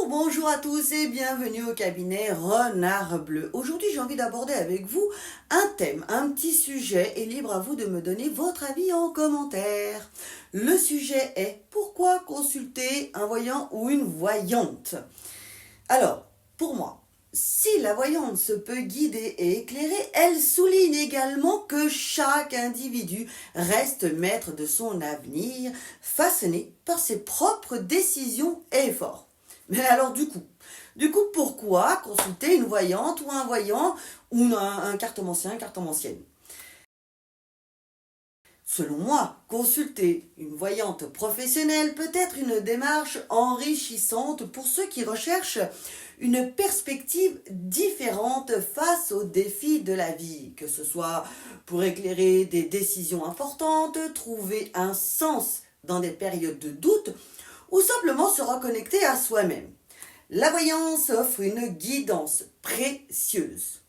Bonjour à tous et bienvenue au cabinet Renard Bleu. Aujourd'hui, j'ai envie d'aborder avec vous un thème, un petit sujet et libre à vous de me donner votre avis en commentaire. Le sujet est pourquoi consulter un voyant ou une voyante? Alors, pour moi, si la voyante se peut guider et éclairer, elle souligne également que chaque individu reste maître de son avenir, façonné par ses propres décisions et efforts. Mais alors du coup, pourquoi consulter une voyante ou un voyant ou un cartomancien, une cartomancienne? Selon moi, consulter une voyante professionnelle peut être une démarche enrichissante pour ceux qui recherchent une perspective différente face aux défis de la vie, que ce soit pour éclairer des décisions importantes, trouver un sens dans des périodes de doute ou simplement se reconnecter à soi-même. La voyance offre une guidance précieuse.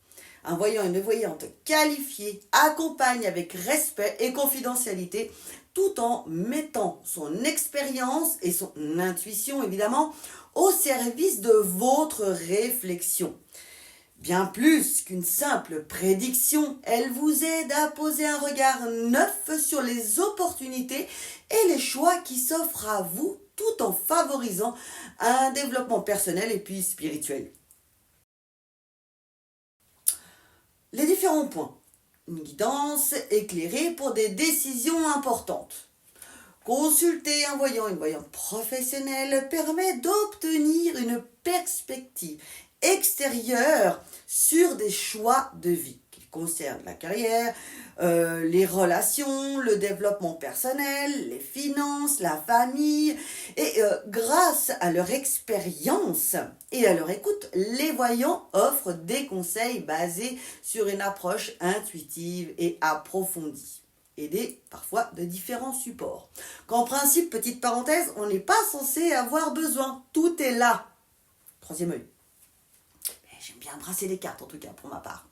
Un voyant et une voyante qualifiés accompagne avec respect et confidentialité tout en mettant son expérience et son intuition évidemment au service de votre réflexion. Bien plus qu'une simple prédiction, elle vous aide à poser un regard neuf sur les opportunités et les choix qui s'offrent à vous tout en favorisant un développement personnel et puis spirituel. Les différents points. Une guidance éclairée pour des décisions importantes. Consulter un voyant, une voyante professionnelle permet d'obtenir une perspective extérieure sur des choix de vie qui concernent la carrière, les relations, le développement personnel, les finances, la famille. Et grâce à leur expérience et à leur écoute, les voyants offrent des conseils basés sur une approche intuitive et approfondie, aidés parfois de différents supports. Qu'en principe, petite parenthèse, on n'est pas censé avoir besoin. Tout est là. Troisième œil. J'aime bien brasser les cartes en tout cas pour ma part.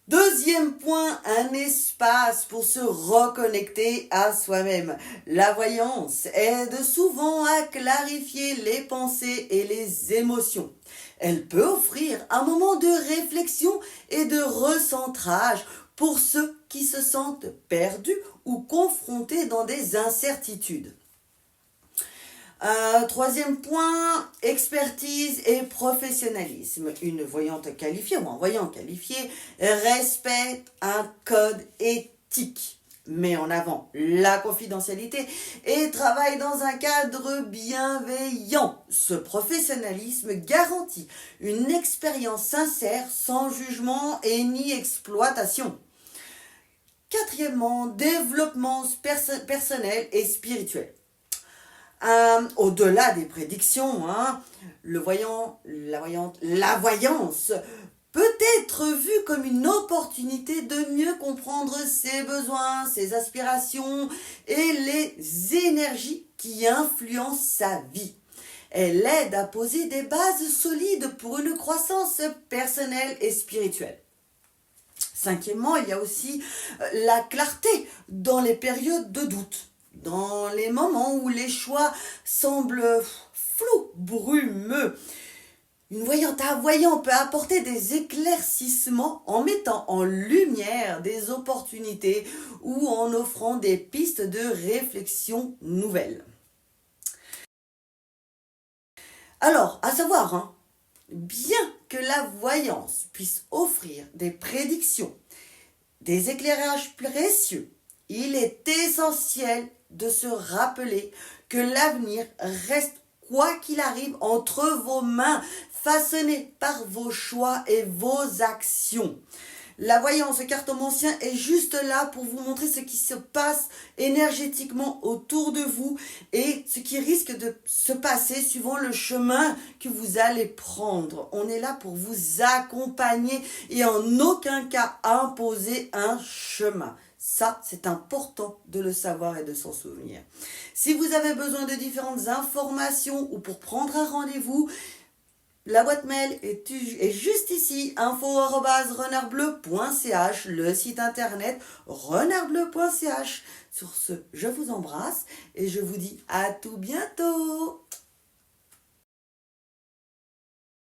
Deuxième point, un espace pour se reconnecter à soi-même. La voyance aide souvent à clarifier les pensées et les émotions. Elle peut offrir un moment de réflexion et de recentrage pour ceux qui se sentent perdus ou confrontés dans des incertitudes. Troisième point, expertise et professionnalisme. Une voyante qualifiée ou un voyant qualifié respecte un code éthique, met en avant la confidentialité et travaille dans un cadre bienveillant. Ce professionnalisme garantit une expérience sincère, sans jugement et ni exploitation. Quatrièmement, développement personnel et spirituel. Au-delà des prédictions, la voyance peut être vue comme une opportunité de mieux comprendre ses besoins, ses aspirations et les énergies qui influencent sa vie. Elle aide à poser des bases solides pour une croissance personnelle et spirituelle. Cinquièmement, il y a aussi la clarté dans les périodes de doute. Dans les moments où les choix semblent flous, brumeux, un voyant peut apporter des éclaircissements en mettant en lumière des opportunités ou en offrant des pistes de réflexion nouvelles. Alors, à savoir, bien que la voyance puisse offrir des prédictions, des éclairages précieux, il est essentiel de se rappeler que l'avenir reste, quoi qu'il arrive, entre vos mains, façonné par vos choix et vos actions. La voyance cartomancien est juste là pour vous montrer ce qui se passe énergétiquement autour de vous et ce qui risque de se passer suivant le chemin que vous allez prendre. On est là pour vous accompagner et en aucun cas imposer un chemin. Ça, c'est important de le savoir et de s'en souvenir. Si vous avez besoin de différentes informations ou pour prendre un rendez-vous, la boîte mail est juste ici, info@renardbleu.ch, le site internet renardbleu.ch. Sur ce, je vous embrasse et je vous dis à tout bientôt.